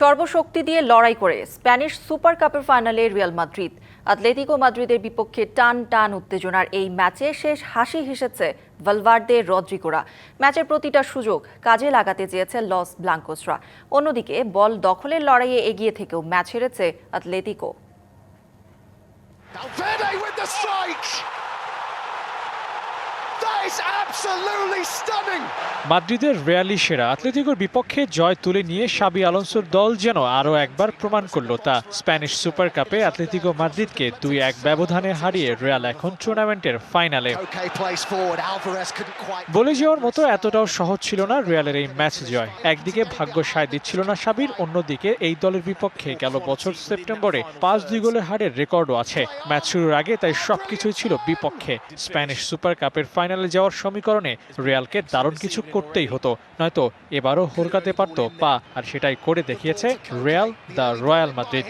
সর্বশক্তি দিয়ে লড়াই করে স্প্যানিশ সুপার কাপের ফাইনালে রিয়াল মাদ্রিদ। আতলেতিকো মাদ্রিদের বিপক্ষে টান টান উত্তেজনার এই ম্যাচে শেষ হাসি হেসেছে ভালভার্দে রদ্রিগোরা। ম্যাচের প্রতিটা সুযোগ কাজে লাগাতে চেয়েছে লস ব্লাঙ্কোসরা। অন্যদিকে বল দখলের লড়াইয়ে এগিয়ে থেকেও ম্যাচ হেরেছে আতলেতিকো। মাদ্রিদের রিয়ালি সেরা আতলেতিকোর বিপক্ষে জয় তুলে নিয়ে শাবি আলোনসোর দল যেন আরও একবার প্রমাণ করল তা। স্প্যানিশ সুপার কাপে আতলেতিকো মাদ্রিদকে 2-1 ব্যবধানে হারিয়ে রিয়াল এখন টুর্নামেন্টের ফাইনালে। বলে যাওয়ার মতো এতটাও সহজ ছিল না রিয়ালের এই ম্যাচ জয়। একদিকে ভাগ্য সায় দিচ্ছিল না শাবির, অন্যদিকে এই দলের বিপক্ষে গেল বছর সেপ্টেম্বরে 5-2 গোলের হারের রেকর্ডও আছে। ম্যাচ শুরুর আগে তাই সবকিছুই ছিল বিপক্ষে। স্প্যানিশ সুপার কাপের ফাইনালে যাওয়ার সমীকরণে রিয়ালকে দারুণ কিছু করতেই হতো, নয়তো এবারও হরকাতে পারত পা, আর সেটাই করে দেখিয়েছে রিয়াল দ্য রয়্যাল মাদ্রিদ।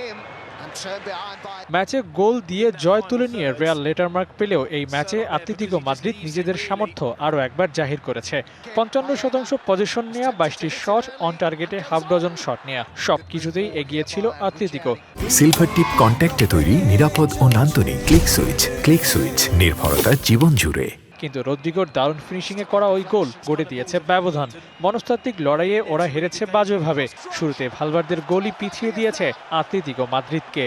ম্যাচে গোল দিয়ে জয় তুলে নিয়ে রিয়াল লেটারমার্ক পেলেও এই ম্যাচে আতলেতিকো মাদ্রিদ নিজেদের সামর্থ্য আরও একবার জাহির করেছে। 55% পজিশন নেওয়া, 22টি শট অন টার্গেটে, হাফ ডজন শট নেওয়া, সবকিছুতেই এগিয়ে ছিল আতলেতিকো। সিলভার টিপ কন্ট্যাক্টে তৈরি নিরাপদ ও নান্দনিক ক্লিক সুইচ নির্ভরতা জীবন জুড়ে। কিন্তু রদ্রিগোর দারুণ ফিনিশিংয়ে করা ওই গোল গড়ে দিয়েছে ব্যবধান। মনস্তাত্ত্বিক লড়াইয়ে ওরা হেরেছে বাজেভাবে। শুরুতে ভালভার্দের গোলই পিছিয়ে দিয়েছে আতলেতিকো মাদ্রিদকে।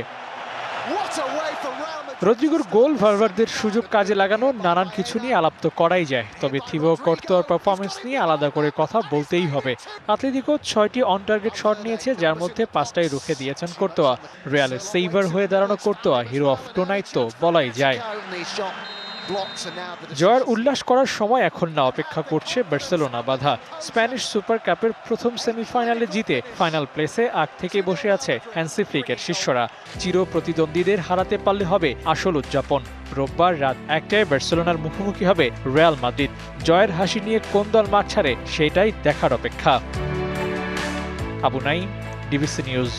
রদ্রিগোর গোল, ভালভার্দের সুযোগ কাজে লাগানো, নানান কিছু নিয়ে আলাপ তো করাই যায়, তবে থিবো কর্তোয়ার পারফরমেন্স নিয়ে আলাদা করে কথা বলতেই হবে। আতলেতিকো 6টি অন টার্গেট শট নিয়েছে, যার মধ্যে 5টাই রুখে দিয়েছেন কর্তোয়া। রিয়ালের সেইভার হয়ে দাঁড়ানো কর্তোয়া হিরো অফ টুনাইট তো বলাই যায়। জয়ের উল্লাস করার সময় এখন না, অপেক্ষা করছে বার্সেলোনা বাধা। স্প্যানিশ সুপার কাপের প্রথম সেমিফাইনালে জিতে ফাইনাল প্লেসে আগ থেকে বসে আছে হ্যান্সি ফ্লিকের শিষ্যরা। চির প্রতিদ্বন্দ্বীদের হারাতে পারলে হবে আসল উদযাপন। রোববার রাত 1টায় বার্সেলোনার মুখোমুখি হবে রিয়াল মাদ্রিদ। জয়ের হাসি নিয়ে কোন দল মাঠ ছাড়ে সেটাই দেখার অপেক্ষা। Abu Naim, DBC news.